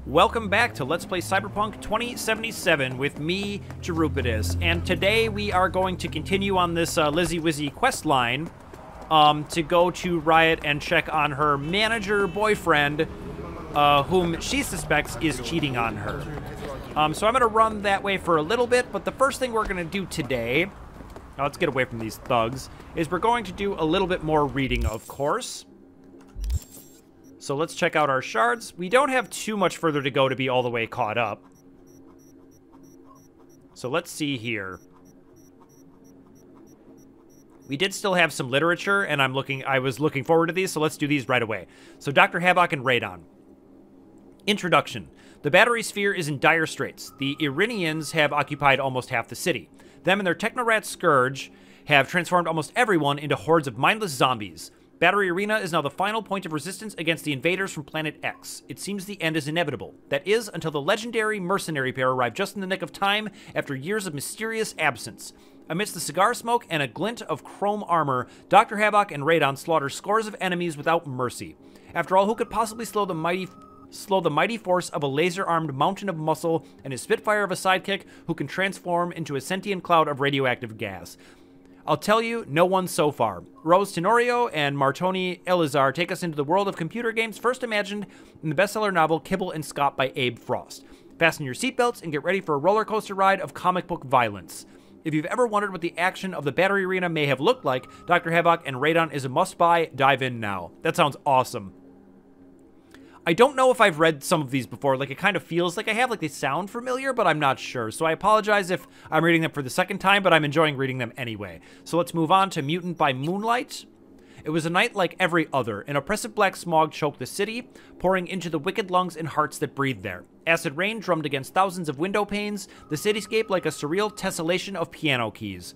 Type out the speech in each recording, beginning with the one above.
Welcome back to Let's Play Cyberpunk 2077 with me, Jerupidus, and today we are going to continue on this Lizzy Wizzy quest line to go to Riot and check on her manager boyfriend, whom she suspects is cheating on her. So I'm going to run that way for a little bit, but the first thing we're going to do today, now let's get away from these thugs, is we're going to do a little bit more reading, of course. So let's check out our shards. We don't have too much further to go to be all the way caught up. So let's see here. We did still have some literature, and I was looking forward to these, so let's do these right away. So Dr. Havoc and Radon. Introduction. The battery sphere is in dire straits. The Irinians have occupied almost half the city. Them and their Technorat Scourge have transformed almost everyone into hordes of mindless zombies. Battery Arena is now the final point of resistance against the invaders from Planet X. It seems the end is inevitable. That is, until the legendary mercenary pair arrive just in the nick of time after years of mysterious absence. Amidst the cigar smoke and a glint of chrome armor, Dr. Havoc and Radon slaughter scores of enemies without mercy. After all, who could possibly slow the mighty force of a laser-armed mountain of muscle and his spitfire of a sidekick who can transform into a sentient cloud of radioactive gas? I'll tell you, no one so far. Rose Tenorio and Martoni Elizar take us into the world of computer games first imagined in the bestseller novel Kibble and Scott by Abe Frost. Fasten your seatbelts and get ready for a roller coaster ride of comic book violence. If you've ever wondered what the action of the Battery Arena may have looked like, Dr. Havoc and Radon is a must-buy. Dive in now. That sounds awesome. I don't know if I've read some of these before. Like, it kind of feels like I have. Like, they sound familiar, but I'm not sure. So I apologize if I'm reading them for the second time, but I'm enjoying reading them anyway. So let's move on to Mutant by Moonlight. It was a night like every other. An oppressive black smog choked the city, pouring into the wicked lungs and hearts that breathed there. Acid rain drummed against thousands of window panes, the cityscape like a surreal tessellation of piano keys.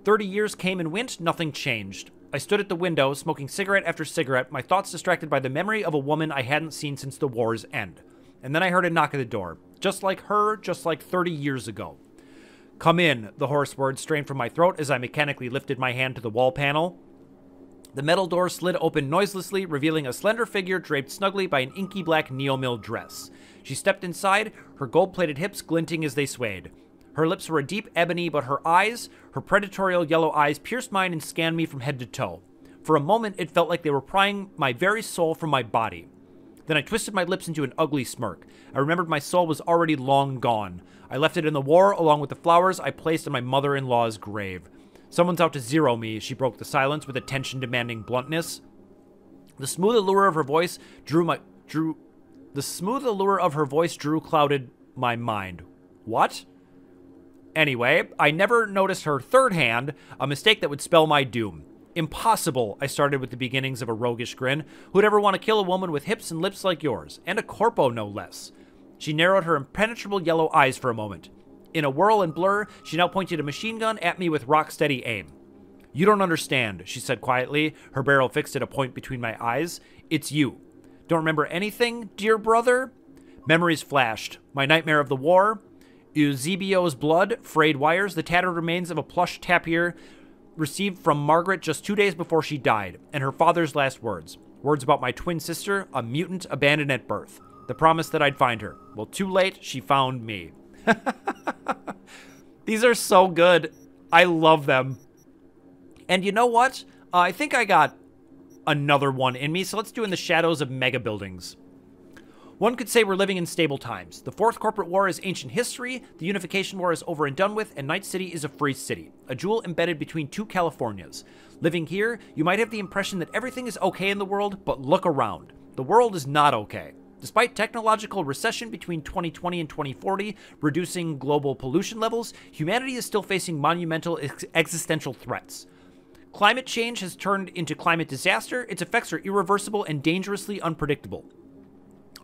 30 years came and went, nothing changed. I stood at the window, smoking cigarette after cigarette, my thoughts distracted by the memory of a woman I hadn't seen since the war's end. And then I heard a knock at the door. Just like her, just like 30 years ago. Come in, the hoarse words strained from my throat as I mechanically lifted my hand to the wall panel. The metal door slid open noiselessly, revealing a slender figure draped snugly by an inky black neo-mill dress. She stepped inside, her gold-plated hips glinting as they swayed. Her lips were a deep ebony, but her eyes, her predatorial yellow eyes, pierced mine and scanned me from head to toe. For a moment, it felt like they were prying my very soul from my body. Then I twisted my lips into an ugly smirk. I remembered my soul was already long gone. I left it in the war, along with the flowers I placed on my mother-in-law's grave. Someone's out to zero me, she broke the silence with a tension-demanding bluntness. The smooth allure of her voice clouded my mind. What? Anyway, I never noticed her third hand, a mistake that would spell my doom. Impossible, I started with the beginnings of a roguish grin. Who'd ever want to kill a woman with hips and lips like yours? And a corpo, no less. She narrowed her impenetrable yellow eyes for a moment. In a whirl and blur, she now pointed a machine gun at me with rock-steady aim. You don't understand, she said quietly, her barrel fixed at a point between my eyes. It's you. Don't remember anything, dear brother? Memories flashed. My nightmare of the war, Eusebio's blood, frayed wires, the tattered remains of a plush tapir received from Margaret just 2 days before she died, and her father's last words. Words about my twin sister, a mutant abandoned at birth. The promise that I'd find her. Well, too late, she found me. These are so good. I love them. And you know what? I think I got another one in me, so let's do In the Shadows of Mega Buildings. One could say we're living in stable times. The Fourth Corporate War is ancient history, the Unification War is over and done with, and Night City is a free city, a jewel embedded between two Californias. Living here, you might have the impression that everything is okay in the world, but look around. The world is not okay. Despite technological recession between 2020 and 2040, reducing global pollution levels, humanity is still facing monumental existential threats. Climate change has turned into climate disaster, its effects are irreversible and dangerously unpredictable.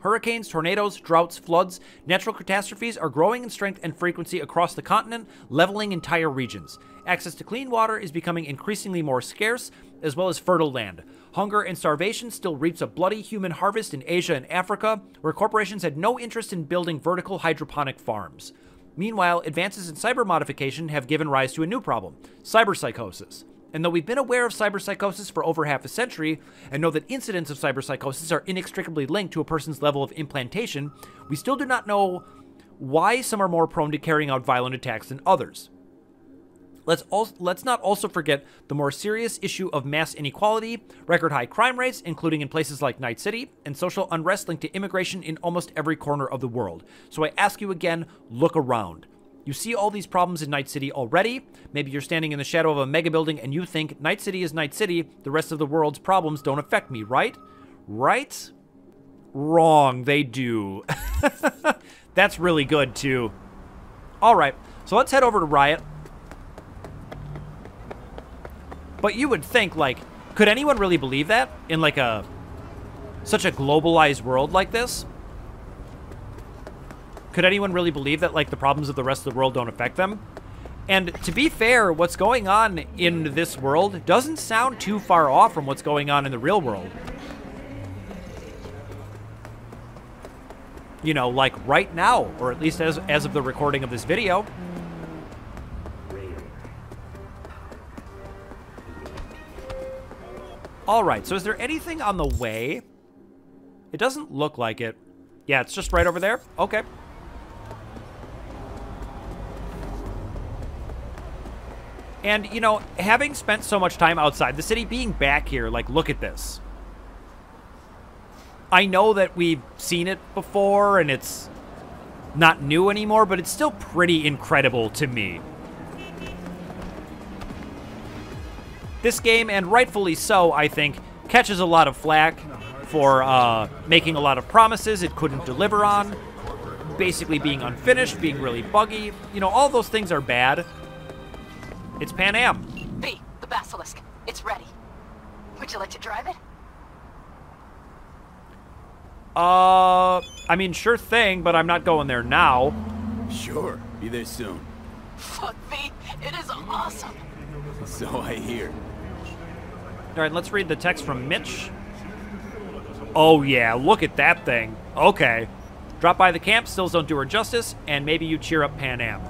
Hurricanes, tornadoes, droughts, floods, natural catastrophes are growing in strength and frequency across the continent, leveling entire regions. Access to clean water is becoming increasingly more scarce, as well as fertile land. Hunger and starvation still reaps a bloody human harvest in Asia and Africa, where corporations had no interest in building vertical hydroponic farms. Meanwhile, advances in cyber modification have given rise to a new problem, cyberpsychosis. And though we've been aware of cyberpsychosis for over half a century, and know that incidents of cyberpsychosis are inextricably linked to a person's level of implantation, we still do not know why some are more prone to carrying out violent attacks than others. Let's not also forget the more serious issue of mass inequality, record-high crime rates, including in places like Night City, and social unrest linked to immigration in almost every corner of the world. So I ask you again, look around. You see all these problems in Night City already. Maybe you're standing in the shadow of a mega building and you think, Night City is Night City, the rest of the world's problems don't affect me, right? Right? Wrong, they do. That's really good, too. Alright, so let's head over to Riot. But you would think, like, could anyone really believe that in, like, such a globalized world like this? Could anyone really believe that, like, the problems of the rest of the world don't affect them? And to be fair, what's going on in this world doesn't sound too far off from what's going on in the real world. You know, like right now, or at least as of the recording of this video. Alright, so is there anything on the way? It doesn't look like it. Yeah, it's just right over there? Okay. And, you know, having spent so much time outside the city, being back here, like, look at this. I know that we've seen it before, and it's not new anymore, but it's still pretty incredible to me. This game, and rightfully so, I think, catches a lot of flack for making a lot of promises it couldn't deliver on, basically being unfinished, being really buggy. You know, all those things are bad. It's Pan Am. B, the Basilisk. It's ready. Would you like to drive it? I mean, sure thing, but I'm not going there now. Sure, be there soon. Fuck B, it is awesome. So I hear. All right, let's read the text from Mitch. Oh yeah, look at that thing. Okay. Drop by the camp, stills don't do her justice, and maybe you cheer up Pan Am.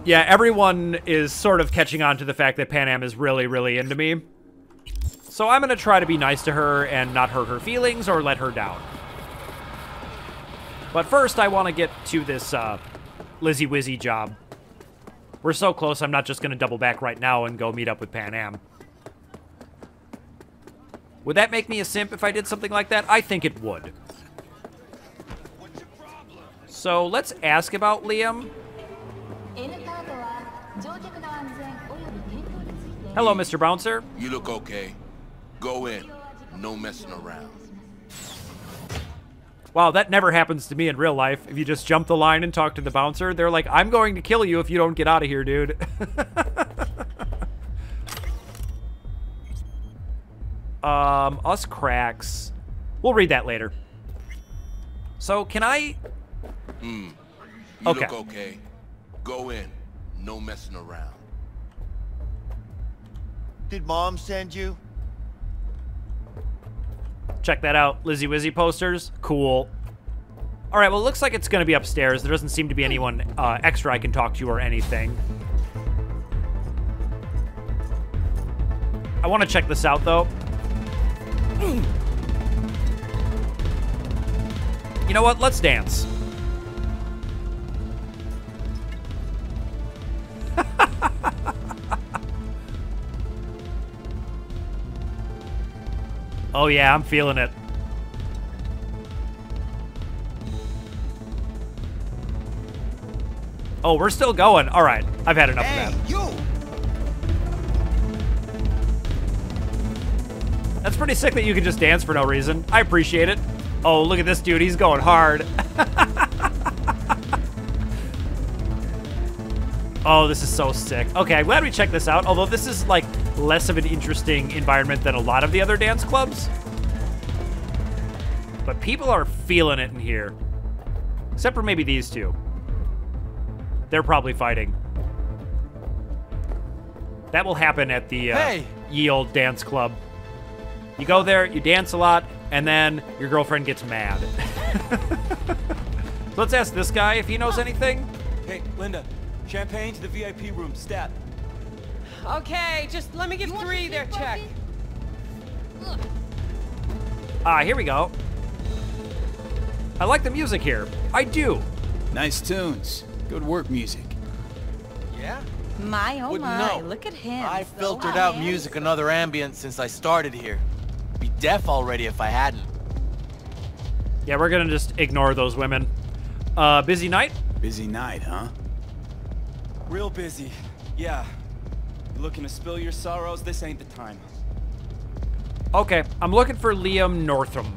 Yeah, everyone is sort of catching on to the fact that Pan Am is really, really into me. So I'm going to try to be nice to her and not hurt her feelings or let her down. But first, I want to get to this Lizzy Wizzy job. We're so close, I'm not just going to double back right now and go meet up with Pan Am. Would that make me a simp if I did something like that? I think it would. So let's ask about Liam. Hello, Mr. Bouncer. You look okay. Go in. No messing around. Wow, that never happens to me in real life. If you just jump the line and talk to the bouncer, they're like, I'm going to kill you if you don't get out of here, dude. Us cracks. We'll read that later. So, can I... You look okay. Go in. No messing around. Did Mom send you? Check that out. Lizzy Wizzy posters. Cool. All right, well, it looks like it's going to be upstairs. There doesn't seem to be anyone extra I can talk to or anything. I want to check this out, though. You know what? Let's dance. Oh yeah, I'm feeling it. Oh, we're still going. All right, I've had enough of that. You! That's pretty sick that you can just dance for no reason. I appreciate it. Oh, look at this dude. He's going hard. Oh, this is so sick. Okay, I'm glad we checked this out, although this is, like, less of an interesting environment than a lot of the other dance clubs. But people are feeling it in here. Except for maybe these two. They're probably fighting. That will happen at the ye old dance club. You go there, you dance a lot, and then your girlfriend gets mad. So let's ask this guy if he knows anything. Hey, Linda. Champagne to the VIP room, stat. Okay, just let me get 3 there, check. Here we go. I like the music here. I do. Nice tunes. Good work, music. Yeah? My oh Wouldn't my, know. look at him. I So filtered out handsome. music and other ambience since I started here. Be deaf already if I hadn't. Yeah, we're gonna just ignore those women. Busy night? Busy night, huh? Real busy. Yeah. You looking to spill your sorrows? This ain't the time. Okay, I'm looking for Liam Northam.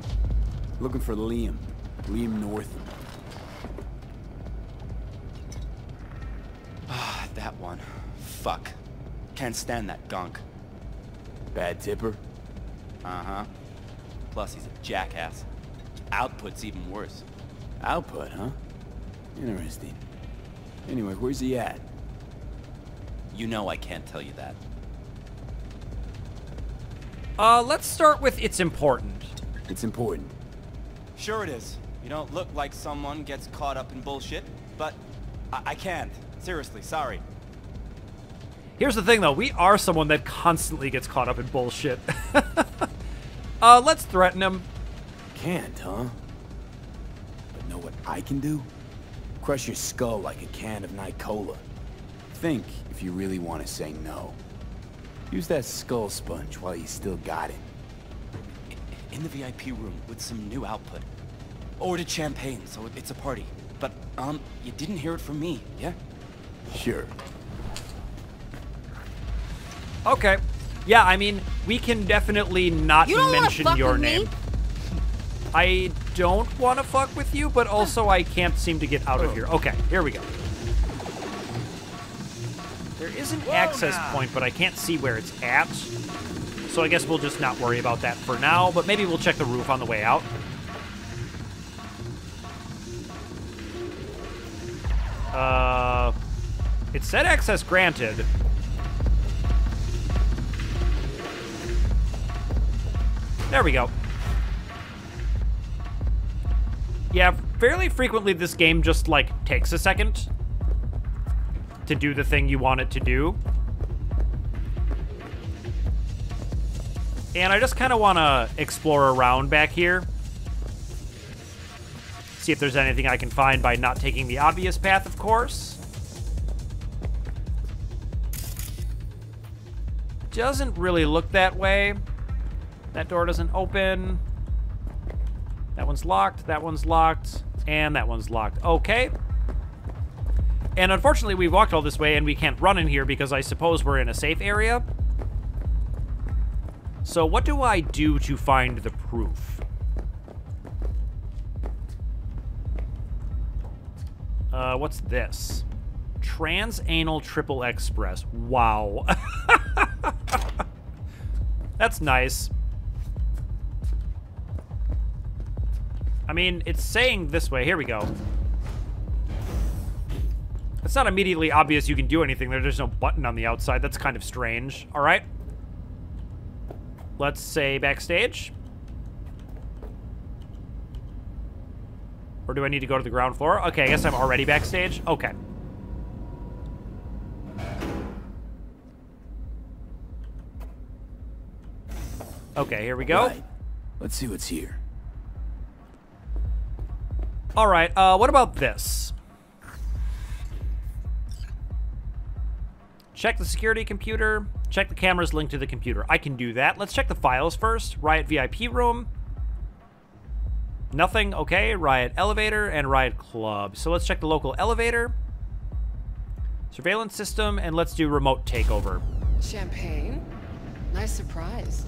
Looking for Liam. Liam Northam. Ah, that one. Fuck. Can't stand that gunk. Bad tipper? Uh-huh. Plus he's a jackass. Output's even worse. Output, huh? Interesting. Anyway, where's he at? You know I can't tell you that. Let's start with it's important. It's important. Sure it is. You don't look like someone gets caught up in bullshit, but I can't. Seriously, sorry. Here's the thing, though. We are someone that constantly gets caught up in bullshit. Let's threaten him. Can't, huh? But know what I can do? Crush your skull like a can of Night Cola. Think if you really want to say no. Use that skull sponge while you still got it. In the VIP room with some new output. Ordered champagne, so it's a party. But, you didn't hear it from me, yeah? Sure. Okay. Yeah, I mean, we can definitely not You don't wanna mention fuck your with name. me? I don't want to fuck with you, but also I can't seem to get out of here. Okay, here we go. There is an access point, but I can't see where it's at. So I guess we'll just not worry about that for now, but maybe we'll check the roof on the way out. It said access granted. There we go. Yeah, fairly frequently this game just, like, takes a second to do the thing you want it to do. And I just kind of want to explore around back here. See if there's anything I can find by not taking the obvious path, of course. Doesn't really look that way. That door doesn't open. That one's locked, and that one's locked. Okay. And unfortunately, we walked all this way and we can't run in here because I suppose we're in a safe area. So what do I do to find the proof? What's this? Transanal Triple Express. Wow. That's nice. I mean, it's saying this way. Here we go. It's not immediately obvious you can do anything. There's no button on the outside. That's kind of strange. All right. Let's say backstage. Or do I need to go to the ground floor? Okay, I guess I'm already backstage. Okay. Okay, here we go. Right. Let's see what's here. All right, what about this? Check the security computer. Check the cameras linked to the computer. I can do that. Let's check the files first. Riot VIP room. Nothing. Okay, Riot elevator and Riot club. So let's check the local elevator. Surveillance system, and let's do remote takeover. Champagne? Nice surprise.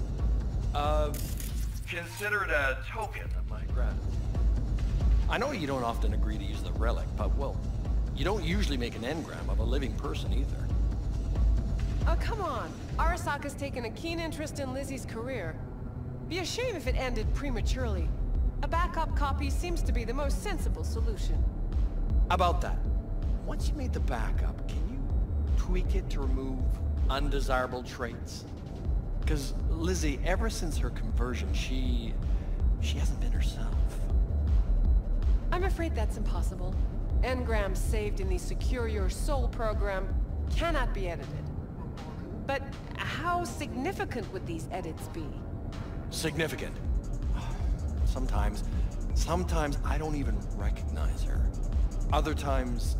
Consider it a token of my gratitude. I know you don't often agree to use the relic, but, well, you don't usually make an engram of a living person either. Oh, come on. Arasaka's taken a keen interest in Lizzy's career. Be a shame if it ended prematurely. A backup copy seems to be the most sensible solution. About that, once you made the backup, can you tweak it to remove undesirable traits? Because Lizzy, ever since her conversion, she hasn't been herself. I'm afraid that's impossible. Engrams saved in the Secure Your Soul program cannot be edited. But how significant would these edits be? Significant. Sometimes I don't even recognize her. Other times,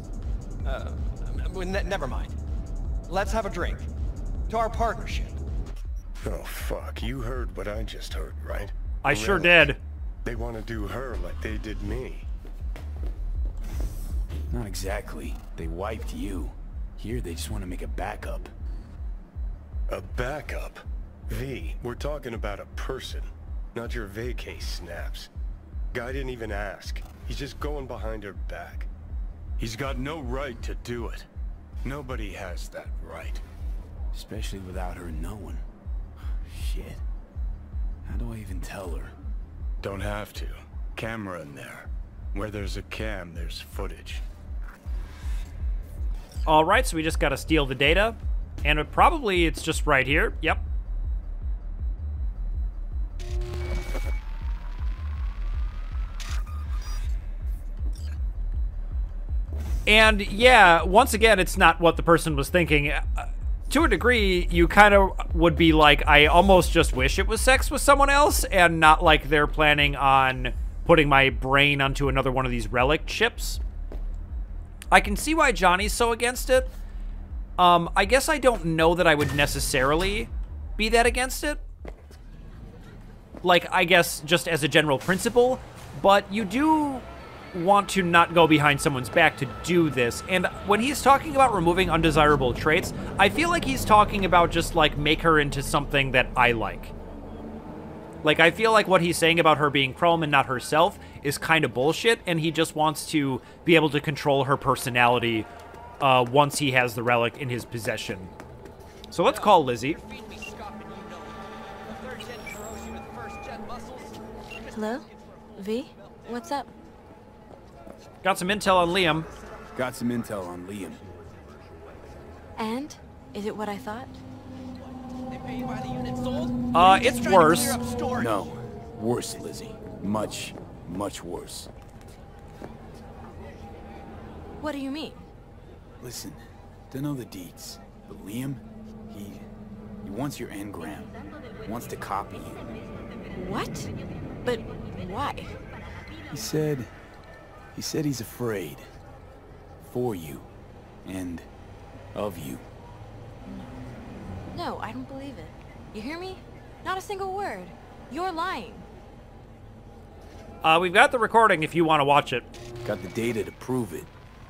never mind. Let's have a drink. To our partnership. Oh, fuck. You heard what I just heard, right? I sure did. They want to do her like they did me. Not exactly. They wiped you. Here, they just want to make a backup. A backup? V, we're talking about a person, not your vacay snaps. Guy didn't even ask. He's just going behind her back. He's got no right to do it. Nobody has that right. Especially without her knowing. Shit. How do I even tell her? Don't have to. Camera in there. Where there's a cam, there's footage. All right, so we just got to steal the data. And it's just right here. Yep. And yeah, once again, it's not what the person was thinking. To a degree, you kind of would be like, I almost just wish it was sex with someone else, and not like they're planning on putting my brain onto another one of these relic chips. I can see why Johnny's so against it. I guess I don't know that I would necessarily be that against it. Like, I guess just as a general principle, but you do want to not go behind someone's back to do this. And when he's talking about removing undesirable traits, I feel like he's talking about just, like, make her into something that I like. Like, I feel like what he's saying about her being Chrome and not herself is kind of bullshit, and he just wants to be able to control her personality once he has the relic in his possession. So let's call Lizzy. Hello? V? What's up? Got some intel on Liam. Got some intel on Liam. And? Is it what I thought? It's worse. No. Worse, Lizzy. Much, much worse. What do you mean? Listen, don't know the deets, but Liam, he wants your engram. Wants to copy you. What? But why? He said he's afraid. For you. And of you. No, I don't believe it. You hear me? Not a single word. You're lying. We've got the recording if you want to watch it. Got the data to prove it.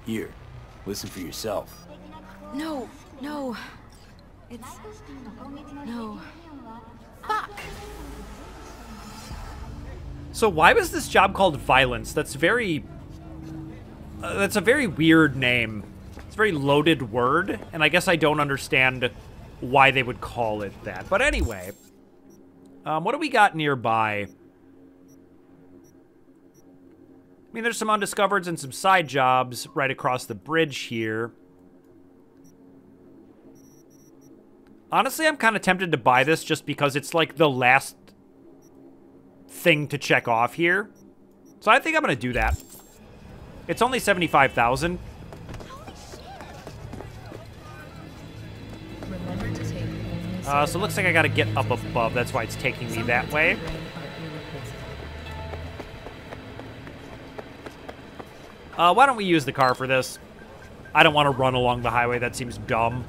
Here, listen for yourself. No, no. It's... No. Fuck! So why was this job called Violence? That's a very weird name. It's a very loaded word, and I guess I don't understand why they would call it that. But anyway, what do we got nearby? I mean, there's some undiscovereds and some side jobs right across the bridge here. Honestly, I'm kind of tempted to buy this just because it's like the last thing to check off here. So I think I'm going to do that. It's only 75,000. So it looks like I got to get up above. That's why it's taking me that way. Why don't we use the car for this? I don't want to run along the highway. That seems dumb.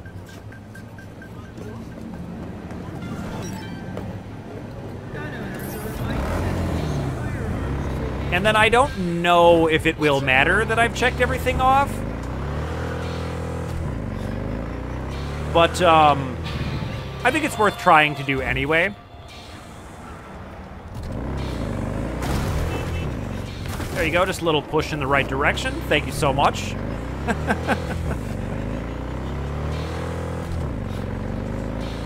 And then I don't know if it will matter that I've checked everything off. But, I think it's worth trying to do anyway. There you go, just a little push in the right direction. Thank you so much.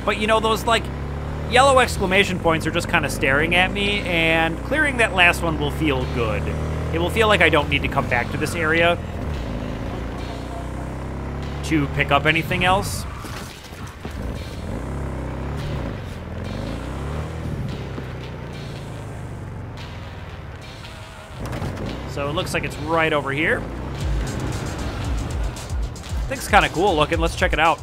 But, you know, those, like, yellow exclamation points are just kind of staring at me, and clearing that last one will feel good. It will feel like I don't need to come back to this area to pick up anything else. So it looks like it's right over here. I think it's kind of cool looking. Let's check it out.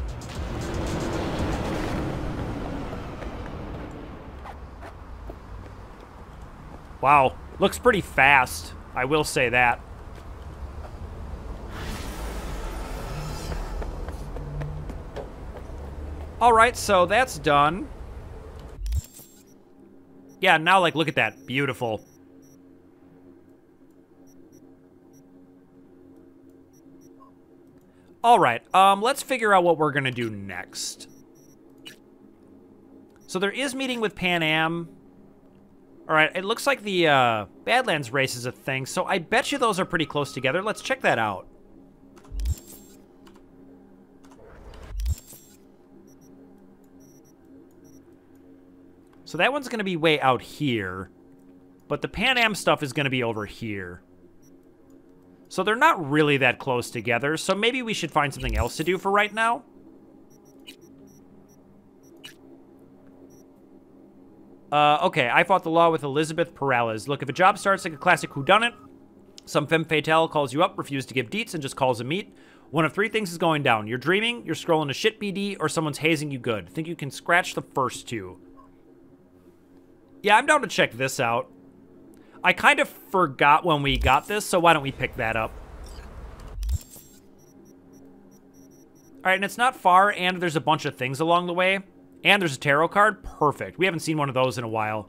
Wow, looks pretty fast. I will say that. All right, so that's done. Yeah, now, like, look at that. Beautiful. All right, let's figure out what we're gonna do next. So there is meeting with Pan Am. All right, it looks like the Badlands race is a thing, so I bet you those are pretty close together. Let's check that out. So that one's going to be way out here, but the Pan Am stuff is going to be over here. So they're not really that close together, so maybe we should find something else to do for right now. Okay, I fought the law with Elizabeth Perales. Look, if a job starts like a classic whodunit, some femme fatale calls you up, refuses to give deets, and just calls a meet. One of three things is going down. You're dreaming, you're scrolling a shit BD, or someone's hazing you good. Think you can scratch the first two. Yeah, I'm down to check this out. I kind of forgot when we got this, so why don't we pick that up? All right, and it's not far, and there's a bunch of things along the way. And there's a tarot card. Perfect. We haven't seen one of those in a while.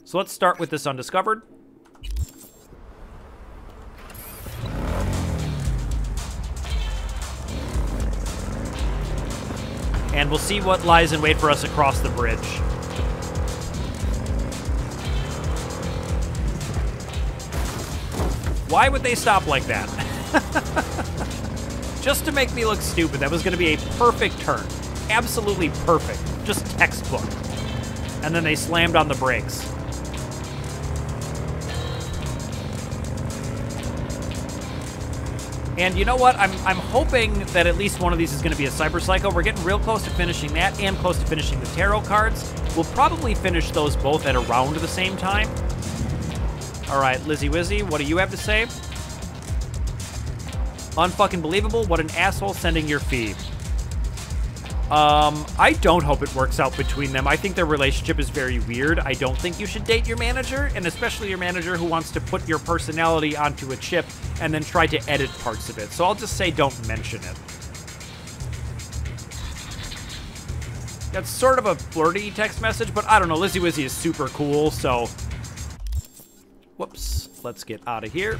So let's start with this undiscovered. And we'll see what lies in wait for us across the bridge. Why would they stop like that? Just to make me look stupid. That was going to be a perfect turn. Absolutely perfect. Just textbook. And then they slammed on the brakes. And you know what? I'm hoping that at least one of these is going to be a Cyber Psycho. We're getting real close to finishing that and close to finishing the tarot cards. We'll probably finish those both at around the same time. All right, Lizzy Wizzy, what do you have to say? Unfucking believable. What an asshole sending your fee. I don't hope it works out between them. I think their relationship is very weird. I don't think you should date your manager, and especially your manager who wants to put your personality onto a chip and then try to edit parts of it. So I'll just say don't mention it. That's sort of a flirty text message, but I don't know. Lizzy Wizzy is super cool, so... Whoops. Let's get out of here.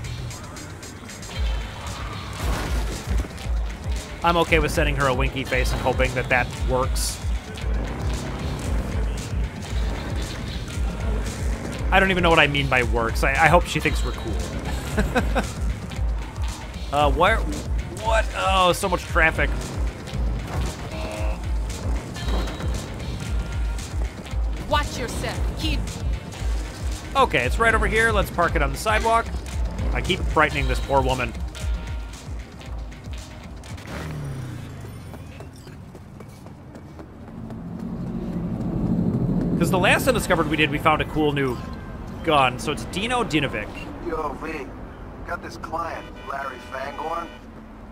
I'm okay with sending her a winky face and hoping that that works. I don't even know what I mean by works. I hope she thinks we're cool. Where? What? Oh, so much traffic. Watch yourself, kid. Okay, it's right over here. Let's park it on the sidewalk. I keep frightening this poor woman. Because the last Undiscovered we did, we found a cool new gun. So it's Dino Dinovic. Yo, V. Got this client, Larry Fangorn.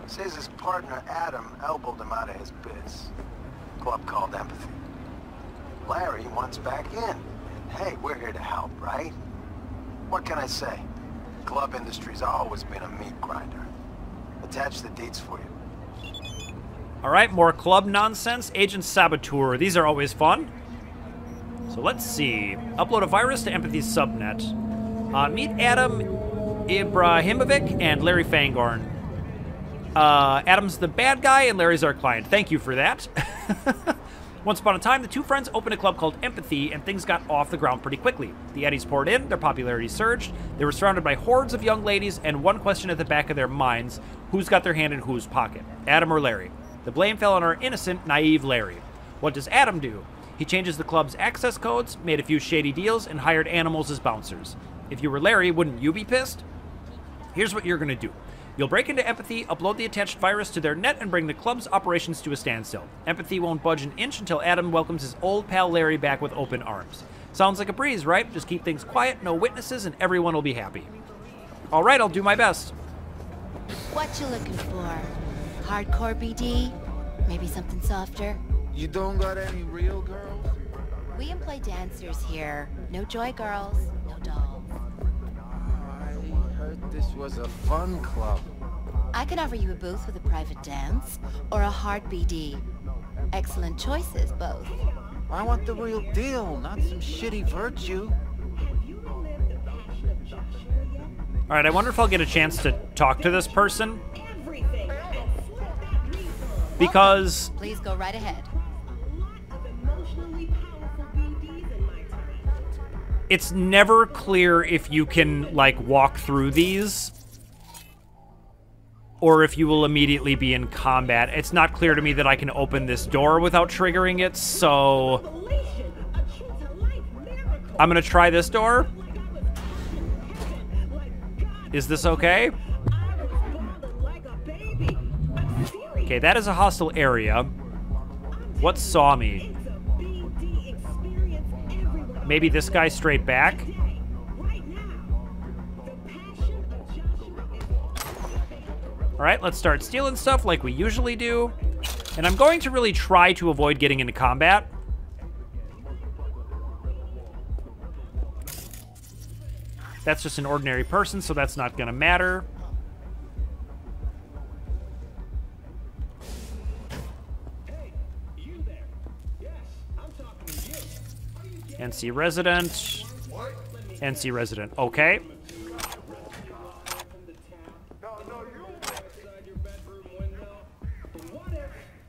Says his partner, Adam, elbowed him out of his biz. Club called Empathy. Larry wants back in. Hey, we're here to help, right? What can I say? Club industry's always been a meat grinder. Attach the deets for you. All right, more club nonsense. Agent Saboteur. These are always fun. So let's see. Upload a virus to Empathy's subnet. Meet Adam Ibrahimovic and Larry Fangorn. Adam's the bad guy and Larry's our client. Thank you for that. Once upon a time, the two friends opened a club called Empathy, and things got off the ground pretty quickly. The Eddies poured in, their popularity surged, they were surrounded by hordes of young ladies, and one question at the back of their minds, who's got their hand in whose pocket? Adam or Larry? The blame fell on our innocent, naive Larry. What does Adam do? He changes the club's access codes, made a few shady deals, and hired animals as bouncers. If you were Larry, wouldn't you be pissed? Here's what you're gonna do. You'll break into Empathy, upload the attached virus to their net, and bring the club's operations to a standstill. Empathy won't budge an inch until Adam welcomes his old pal Larry back with open arms. Sounds like a breeze, right? Just keep things quiet, no witnesses, and everyone will be happy. All right, I'll do my best. What you looking for? Hardcore BD? Maybe something softer? You don't got any real girls? We employ dancers here. No joy girls, no dolls. I heard this was a fun club. I can offer you a booth with a private dance, or a hard BD. Excellent choices, both. I want the real deal, not some shitty virtue. Alright, I wonder if I'll get a chance to talk to this person. Because... Please go right ahead. It's never clear if you can, like, walk through these. Or if you will immediately be in combat. It's not clear to me that I can open this door without triggering it, so... I'm gonna try this door. Is this okay? Okay, that is a hostile area. What saw me? Maybe this guy straight back? Alright, let's start stealing stuff like we usually do. And I'm going to really try to avoid getting into combat. That's just an ordinary person, so that's not gonna matter. NC resident. NC resident. Okay.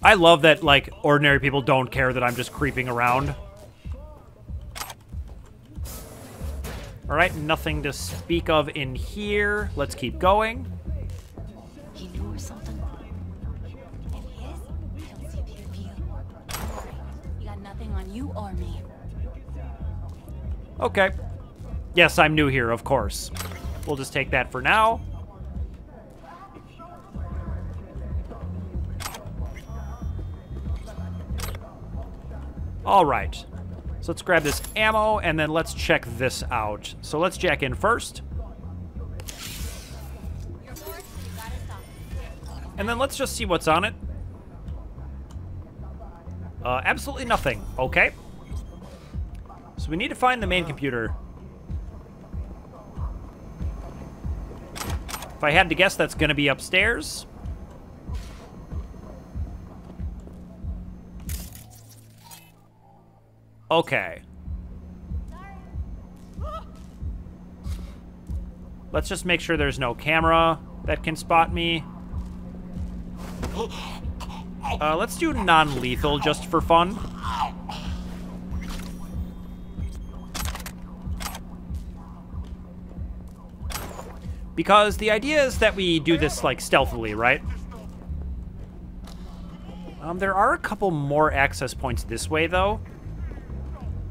I love that, like, ordinary people don't care that I'm just creeping around. Alright, nothing to speak of in here. Let's keep going. He knew or something. If he is, I don't see a peer view. You got nothing on you or me. Okay. Yes, I'm new here, of course. We'll just take that for now. Alright. So let's grab this ammo, and then let's check this out. So let's jack in first. And then let's just see what's on it. Absolutely nothing. Okay. So we need to find the main computer. If I had to guess, that's going to be upstairs. Okay. Let's just make sure there's no camera that can spot me. Let's do non-lethal just for fun. Because the idea is that we do this, like, stealthily, right? There are a couple more access points this way, though.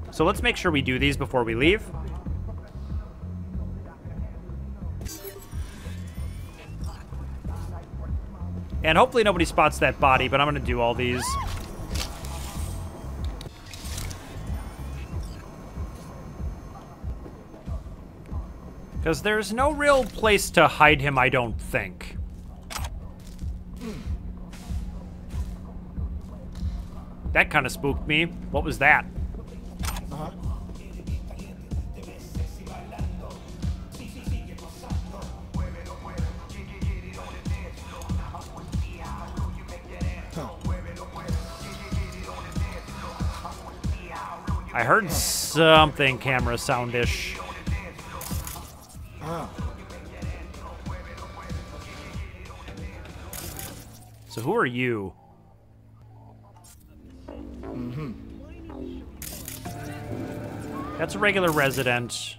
So let's make sure we do these before we leave. And hopefully nobody spots that body, but I'm going to do all these. Because there's no real place to hide him, I don't think. That kind of spooked me. What was that? I heard something camera soundish. So who are you? That's a regular resident.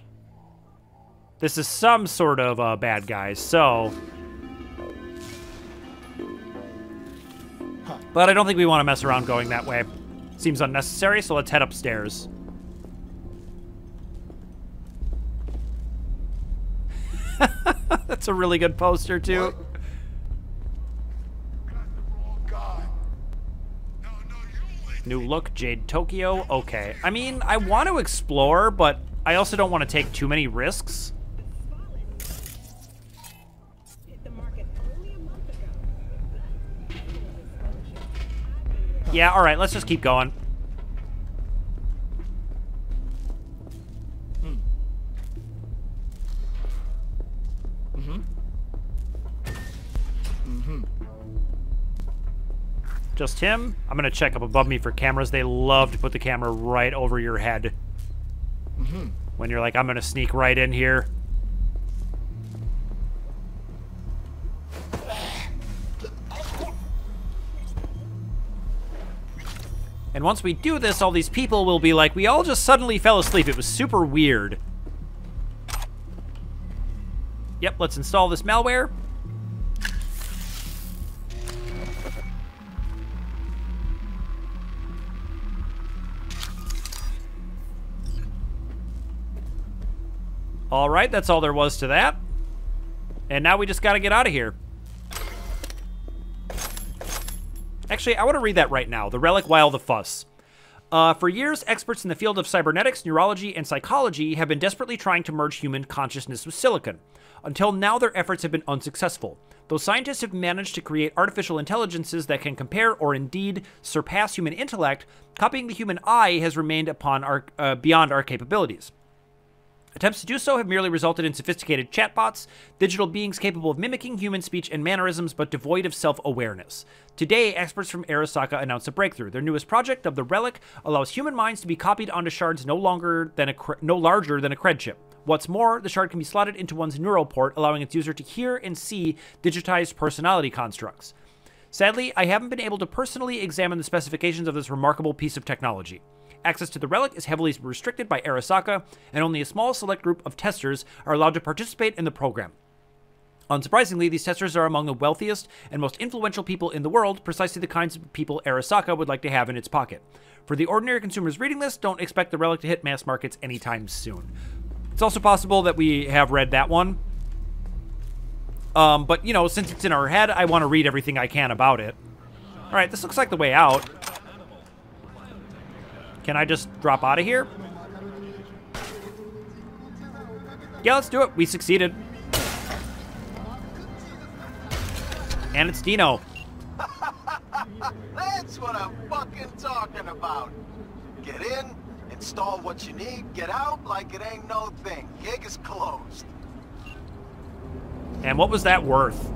This is some sort of bad guy, so... But I don't think we want to mess around going that way. Seems unnecessary, so let's head upstairs. That's a really good poster, too. New look, Jade Tokyo. Okay. I mean, I want to explore, but I also don't want to take too many risks. Yeah, alright, let's just keep going. Just him. I'm going to check up above me for cameras. They love to put the camera right over your head. When you're like, I'm going to sneak right in here. And once we do this, all these people will be like, we all just suddenly fell asleep. It was super weird. Yep, let's install this malware. All right, that's all there was to that. And now we just got to get out of here. Actually, I want to read that right now. The Relic While the Fuss. For years, experts in the field of cybernetics, neurology, and psychology have been desperately trying to merge human consciousness with silicon. Until now, their efforts have been unsuccessful. Though scientists have managed to create artificial intelligences that can compare or indeed surpass human intellect, copying the human eye has remained beyond our capabilities. Attempts to do so have merely resulted in sophisticated chatbots, digital beings capable of mimicking human speech and mannerisms but devoid of self-awareness. Today, experts from Arasaka announced a breakthrough. Their newest project of the Relic allows human minds to be copied onto shards no larger than a cred chip. What's more, the shard can be slotted into one's neural port, allowing its user to hear and see digitized personality constructs. Sadly, I haven't been able to personally examine the specifications of this remarkable piece of technology. Access to the Relic is heavily restricted by Arasaka, and only a small select group of testers are allowed to participate in the program. Unsurprisingly, these testers are among the wealthiest and most influential people in the world, precisely the kinds of people Arasaka would like to have in its pocket. For the ordinary consumers reading this, don't expect the Relic to hit mass markets anytime soon. It's also possible that we have read that one. But, you know, since it's in our head, I want to read everything I can about it. All right, this looks like the way out. Can I just drop out of here? Yeah, let's do it. We succeeded. And it's Dino. That's what I'm fucking talking about. Get in, install what you need, get out like it ain't no thing. Gig is closed. And what was that worth?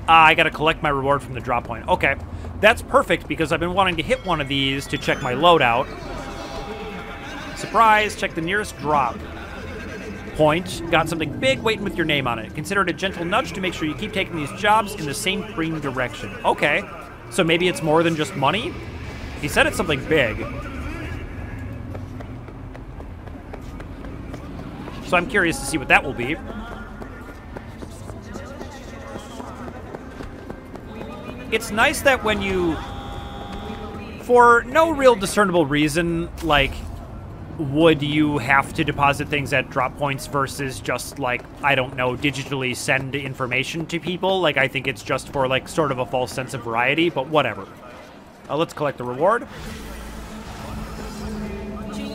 I gotta collect my reward from the drop point. Okay. That's perfect because I've been wanting to hit one of these to check my loadout. Surprise, check the nearest drop point. Got something big waiting with your name on it. Consider it a gentle nudge to make sure you keep taking these jobs in the same green direction. Okay, so maybe it's more than just money? He said it's something big. So I'm curious to see what that will be. It's nice that when you, for no real discernible reason, like, would you have to deposit things at drop points versus just, like, I don't know, digitally send information to people? Like, I think it's just for, like, sort of a false sense of variety, but whatever. Let's collect the reward.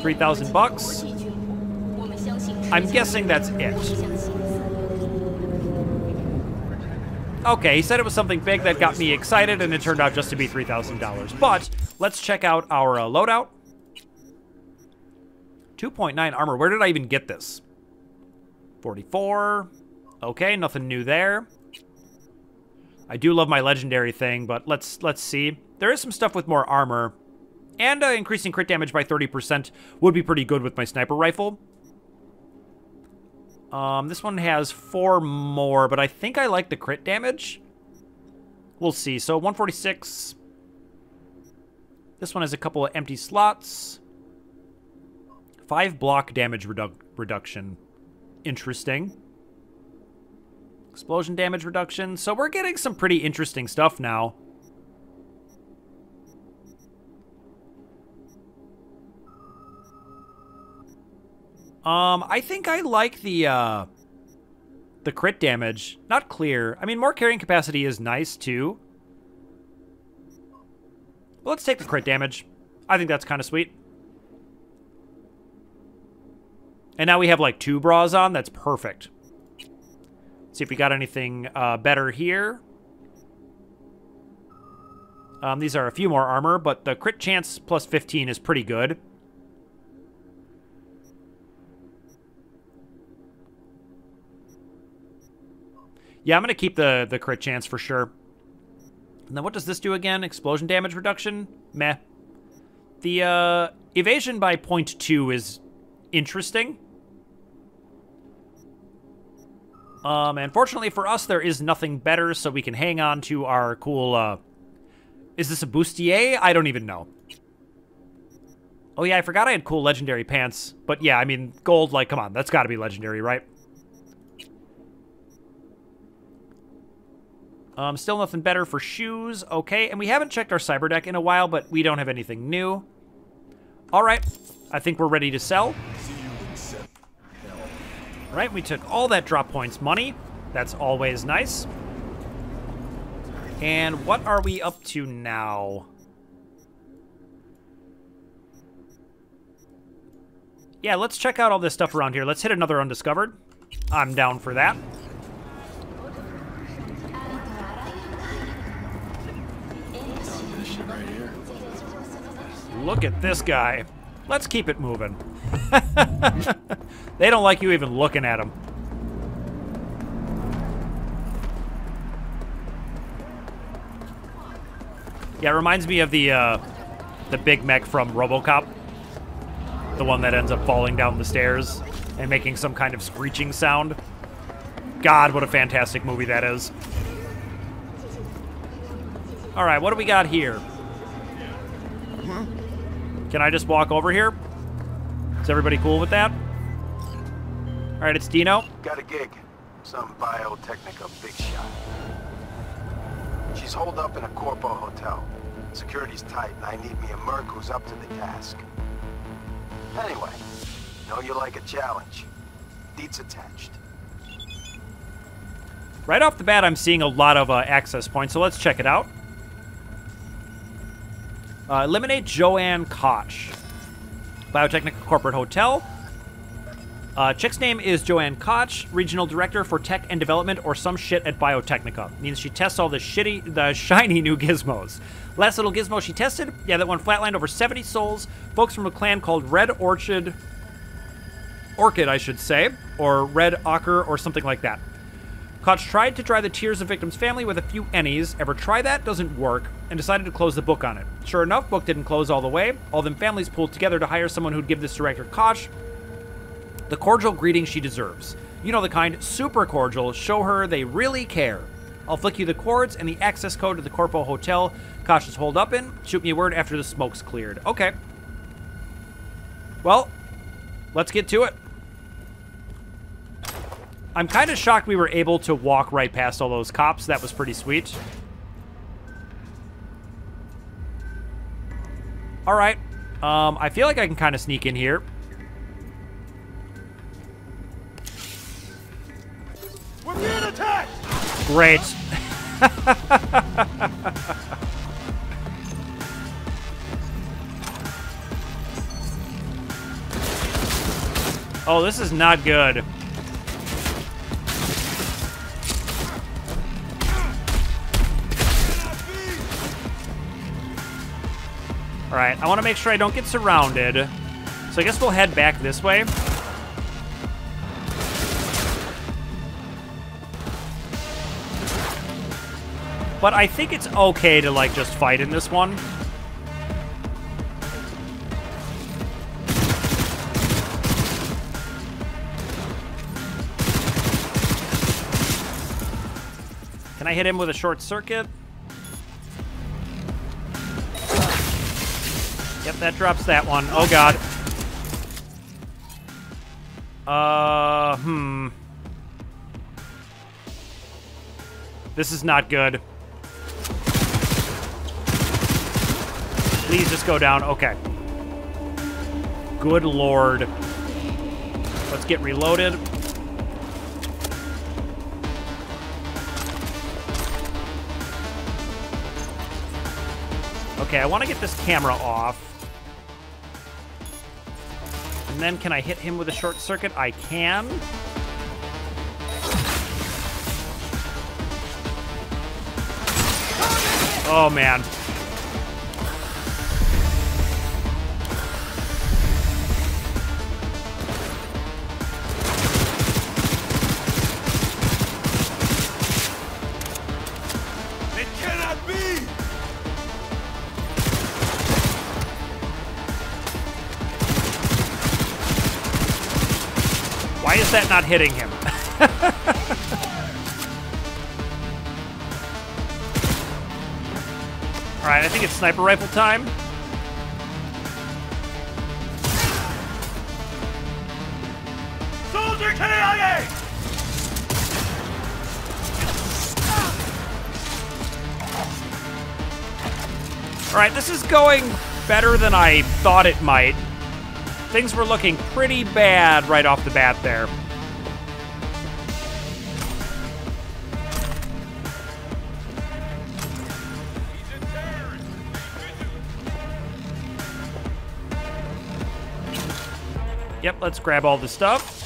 3,000 bucks. I'm guessing that's it. Okay, he said it was something big that got me excited, and it turned out just to be $3,000. But let's check out our loadout. 2.9 armor. Where did I even get this? 44. Okay, nothing new there. I do love my legendary thing, but let's see. There is some stuff with more armor, and increasing crit damage by 30% would be pretty good with my sniper rifle. This one has 4 more, but I think I like the crit damage. We'll see. So 146. This one has a couple of empty slots. 5 block damage reduction. Interesting. Explosion damage reduction. So we're getting some pretty interesting stuff now. I think I like the crit damage. Not clear. I mean, more carrying capacity is nice, too. Well, let's take the crit damage. I think that's kind of sweet. And now we have, like, 2 bras on. That's perfect. See if we got anything better here. These are a few more armor, but the crit chance plus 15 is pretty good. Yeah, I'm going to keep the crit chance for sure. And then what does this do again? Explosion damage reduction? Meh. The evasion by 0.2 is interesting. And fortunately for us, there is nothing better, so we can hang on to our cool, is this a bustier? I don't even know. Oh yeah, I forgot I had cool legendary pants. But yeah, I mean, gold, like, come on, that's gotta be legendary, right? Still nothing better for shoes. Okay, and we haven't checked our cyber deck in a while, but we don't have anything new. Alright, I think we're ready to sell. Right, we took all that drop points money. That's always nice. And what are we up to now? Yeah, let's check out all this stuff around here. Let's hit another undiscovered. I'm down for that. Look at this guy. Let's keep it moving. They don't like you even looking at them. Yeah, it reminds me of the Big Mech from RoboCop. The one that ends up falling down the stairs and making some kind of screeching sound. God, what a fantastic movie that is. All right, what do we got here? Can I just walk over here? Is everybody cool with that? All right, it's Dino. Got a gig. Some biotechnica big shot. She's holed up in a corpo hotel. Security's tight, and I need me a merc who's up to the task. Anyway, know you like a challenge. Deets attached. Right off the bat, I'm seeing a lot of access points, so let's check it out. Eliminate Joanne Koch. Biotechnica Corporate Hotel. Chick's name is Joanne Koch, Regional Director for Tech and Development or some shit at Biotechnica. Means she tests all the shiny new gizmos. Last little gizmo she tested, yeah, that one flatlined over 70 souls. Folks from a clan called Red Orchid, I should say, or Red Ochre or something like that. Koch tried to dry the tears of victim's family with a few ennies. Ever try that? Doesn't work. And decided to close the book on it. Sure enough, book didn't close all the way. All them families pulled together to hire someone who'd give this director Koch the cordial greeting she deserves. You know the kind, super cordial, show her they really care. I'll flick you the cords and the access code to the Corpo Hotel Koch is holed up in. Shoot me a word after the smoke's cleared. Okay. Well, let's get to it. I'm kind of shocked we were able to walk right past all those cops. That was pretty sweet. All right. I feel like I can kind of sneak in here. We're being attacked! Great. Oh, this is not good. All right, I want to make sure I don't get surrounded. So I guess we'll head back this way. But I think it's okay to, like, just fight in this one. Can I hit him with a short circuit? Yep, that drops that one. Oh, God. This is not good. Please just go down. Okay. Good Lord. Let's get reloaded. Okay, I want to get this camera off. And then can I hit him with a short circuit? I can. Oh, man. It cannot be! Why is that not hitting him? Alright, I think it's sniper rifle time. Soldier KIA! Alright, this is going better than I thought it might. Things were looking pretty bad right off the bat there. Yep, let's grab all the stuff.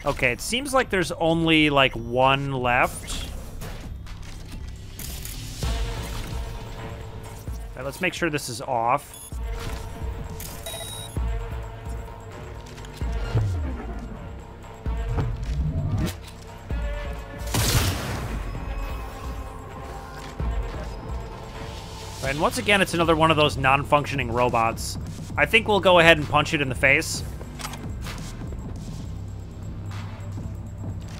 Okay, it seems like there's only, like, one left. All right, let's make sure this is off. All right, and once again, it's another one of those non-functioning robots. I think we'll go ahead and punch it in the face.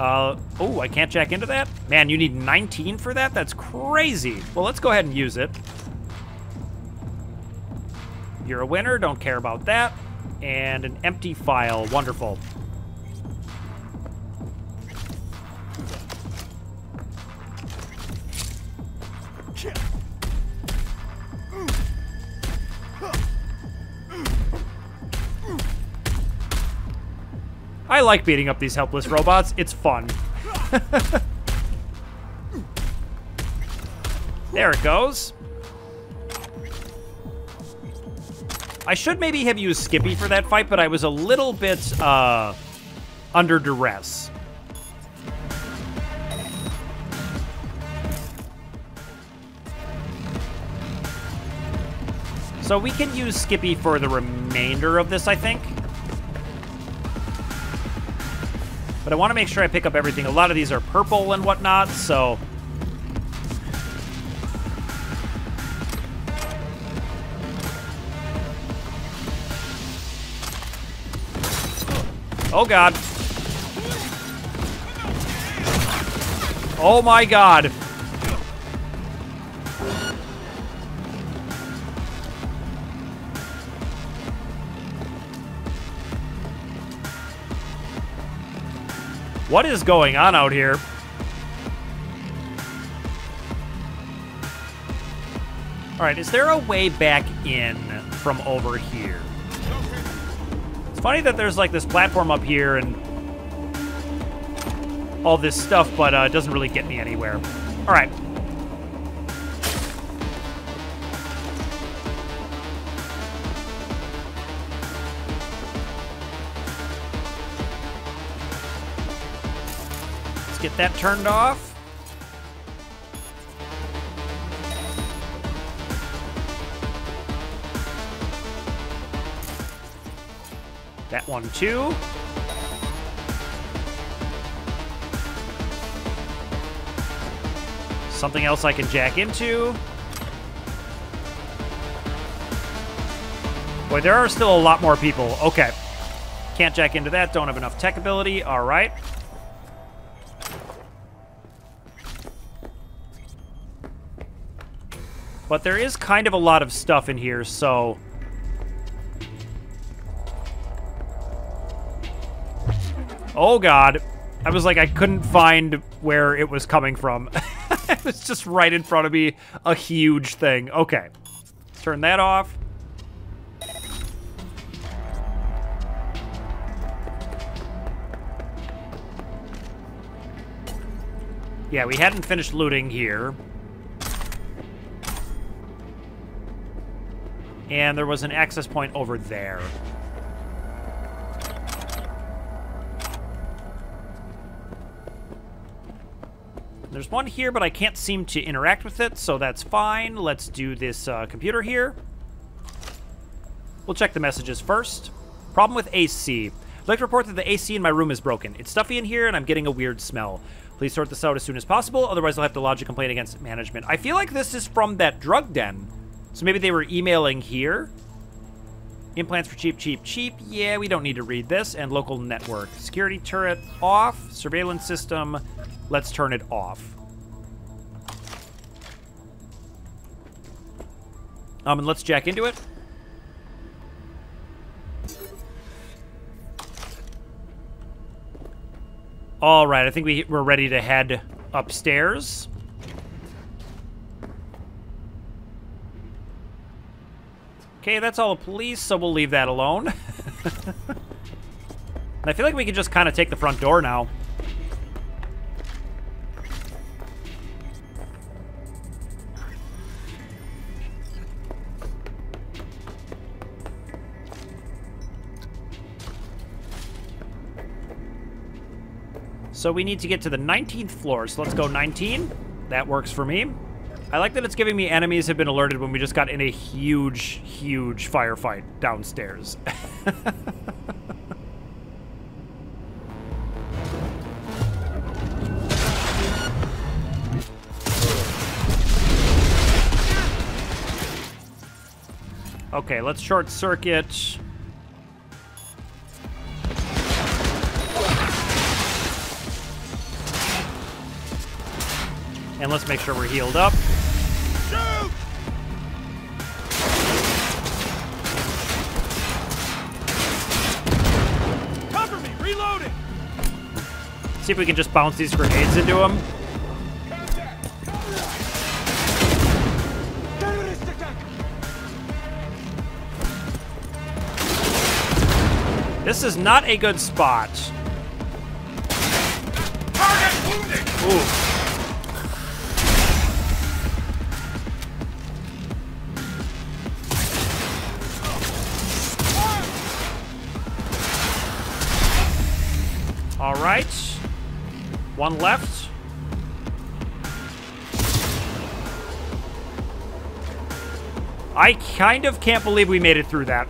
Oh, I can't jack into that? Man, you need 19 for that? That's crazy. Well, let's go ahead and use it. You're a winner, don't care about that. And an empty file, wonderful. I like beating up these helpless robots. It's fun. There it goes. I should maybe have used Skippy for that fight, but I was a little bit under duress. So we can use Skippy for the remainder of this, I think. But I want to make sure I pick up everything. A lot of these are purple and whatnot, so... Oh, God. Oh, my God. What is going on out here? All right, is there a way back in from over here? It's funny that there's like this platform up here and all this stuff, but it doesn't really get me anywhere. All right. Get that turned off. That one too. Something else I can jack into. Boy, there are still a lot more people. Okay. Can't jack into that. Don't have enough tech ability. All right. But there is kind of a lot of stuff in here, so... Oh, God. I was like, I couldn't find where it was coming from. It was just right in front of me. A huge thing. Okay. Let's turn that off. Yeah, we hadn't finished looting here. And there was an access point over there. There's one here, but I can't seem to interact with it, so that's fine. Let's do this computer here. We'll check the messages first. Problem with AC. I'd like to report that the AC in my room is broken. It's stuffy in here, and I'm getting a weird smell. Please sort this out as soon as possible, otherwise I'll have to lodge a complaint against management. I feel like this is from that drug den. So maybe they were emailing here. Implants for cheap, cheap, cheap. Yeah, we don't need to read this. And local network. Security turret off. Surveillance system. Let's turn it off. And let's jack into it. All right, I think we're ready to head upstairs. Okay, that's all the police, so we'll leave that alone. And I feel like we can just kind of take the front door now. So we need to get to the 19th floor, so let's go 19. That works for me. I like that it's giving me enemies have been alerted when we just got in a huge, huge firefight downstairs. Okay, let's short circuit. And let's make sure we're healed up. Shoot! Cover me! Reloading! See if we can just bounce these grenades into him. This is not a good spot. Target wounded! Ooh. All right. One left. I kind of can't believe we made it through that.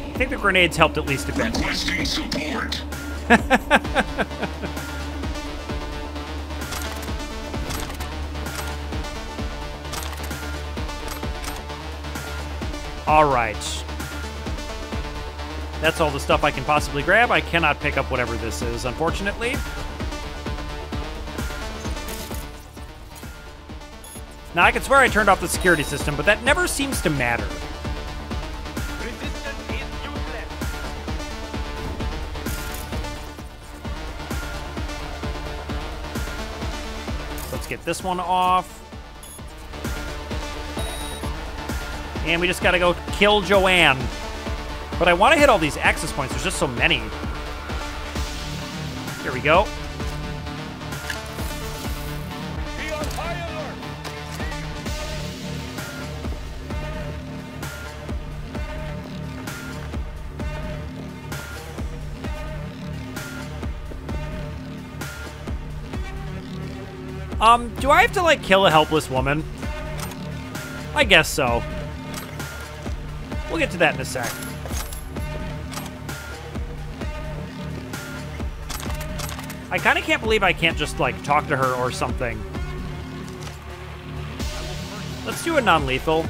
I think the grenades helped at least a bit. Requesting support. All right. That's all the stuff I can possibly grab. I cannot pick up whatever this is, unfortunately. Now, I can swear I turned off the security system, but that never seems to matter. Resistance is useless. Let's get this one off. And we just gotta go kill Joanne. But I want to hit all these access points. There's just so many. Here we go. Be on high alert. Do I have to, like, kill a helpless woman? I guess so. We'll get to that in a sec. I kind of can't believe I can't just, like, talk to her or something. Let's do a non-lethal.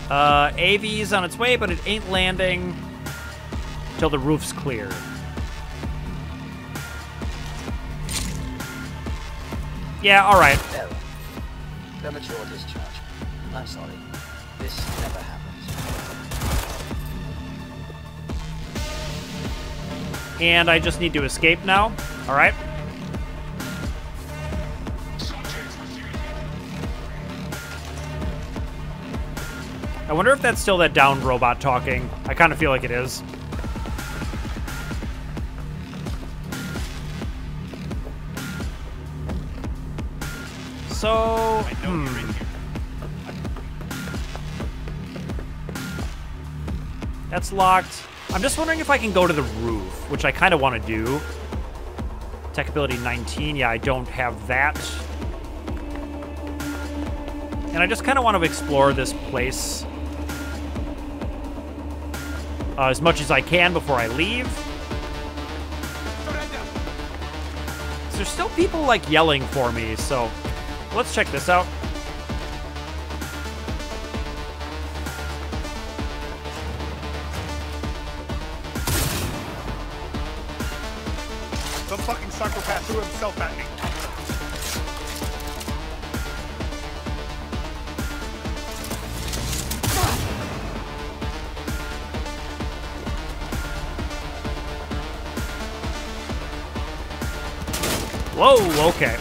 AV's on its way, but it ain't landing till the roof's clear. Yeah, all right. Error. Premature discharge. I'm sorry. This never happens. And I just need to escape now. All right. I wonder if that's still that downed robot talking. I kind of feel like it is. So, That's locked. I'm just wondering if I can go to the roof, which I kind of want to do. Tech ability 19. Yeah, I don't have that. And I just kind of want to explore this place. as much as I can before I leave. There's still people, like, yelling for me, so let's check this out. Some fucking psychopath threw himself at me. Whoa, okay.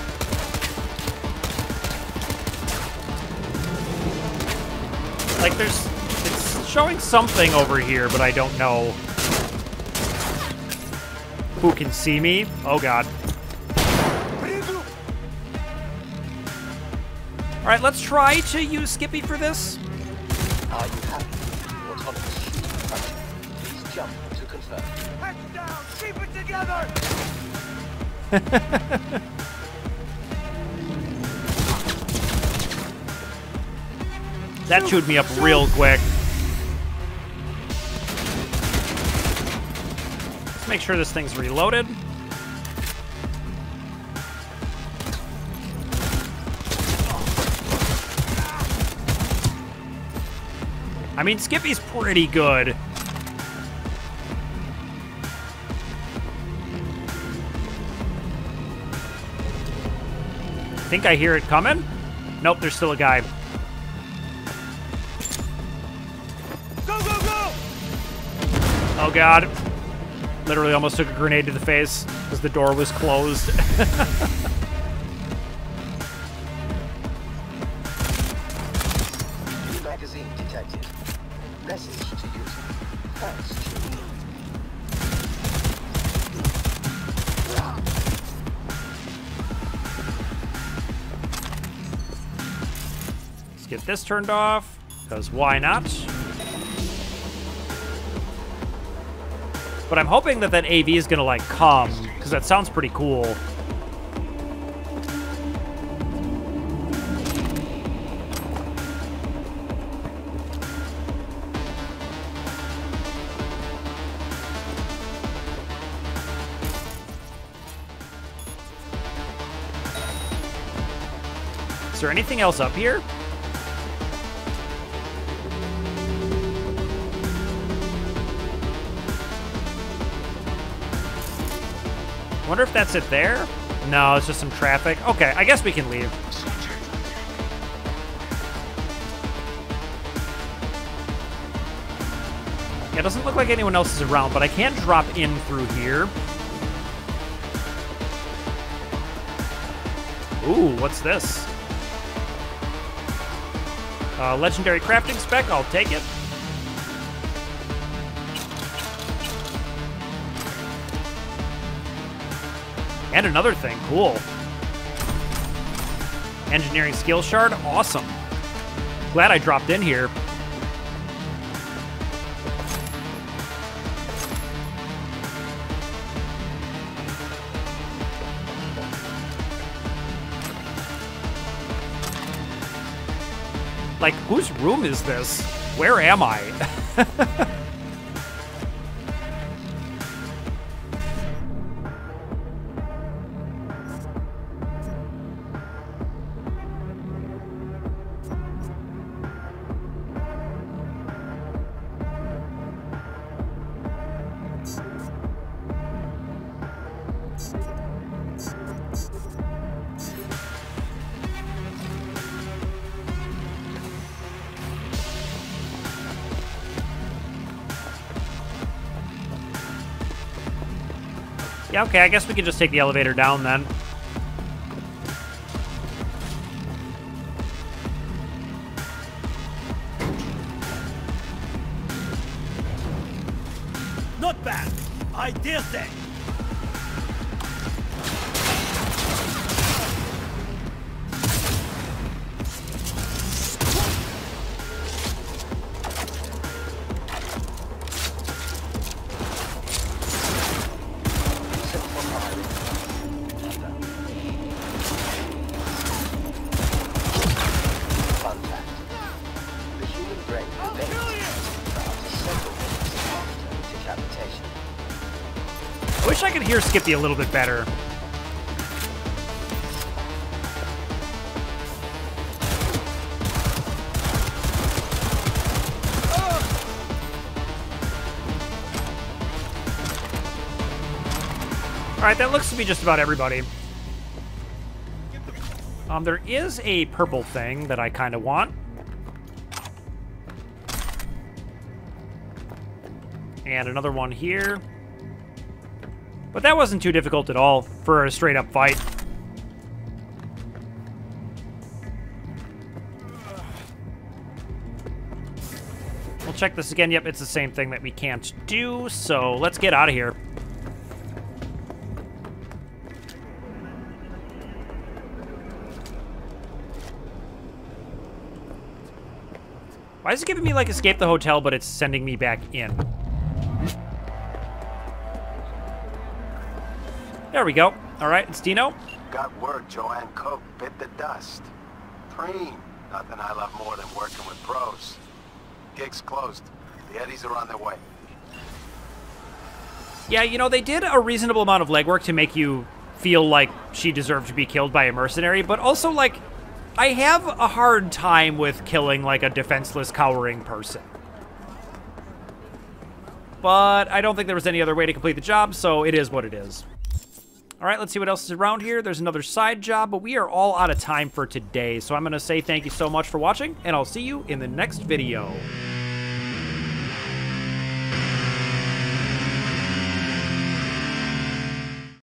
Like, it's showing something over here, but I don't know who can see me. Oh, God. All right, let's try to use Skippy for this. Are you happy? Autonomous shooting function. Please jump to confirm. Heads down! Keep it together! That chewed me up real quick. Let's make sure this thing's reloaded. I mean, Skippy's pretty good. I think I hear it coming. Nope, there's still a guy. Go, go, go! Oh, God. Literally almost took a grenade to the face because the door was closed. Magazine detected. Message to user. Thanks, Julie. Let's get this turned off, because why not? But I'm hoping that that AV is going to, like, come, because that sounds pretty cool. Is there anything else up here? Wonder if that's it there? No, it's just some traffic. Okay, I guess we can leave. Yeah, it doesn't look like anyone else is around, but I can drop in through here. Ooh, what's this? Legendary crafting spec, I'll take it. And another thing, cool. Engineering skill shard, awesome. Glad I dropped in here. Like, whose room is this? Where am I? Yeah, okay, I guess we can just take the elevator down then. Not bad, I dare say. I wish I could hear Skippy a little bit better. Alright, that looks to be just about everybody. There is a purple thing that I kind of want. And another one here. But that wasn't too difficult at all for a straight-up fight. We'll check this again. Yep, it's the same thing that we can't do, so let's get out of here. Why is it giving me, like, escape the hotel, but it's sending me back in? There we go. All right, it's Dino. Got word Joanne Koch bit the dust. Preem. Nothing I love more than working with pros. Gig's closed. The Eddies are on their way. Yeah, you know, they did a reasonable amount of legwork to make you feel like she deserved to be killed by a mercenary, but also, like, I have a hard time with killing, like, a defenseless, cowering person. But I don't think there was any other way to complete the job, so it is what it is. All right, let's see what else is around here. There's another side job, but we are all out of time for today. So I'm going to say thank you so much for watching, and I'll see you in the next video.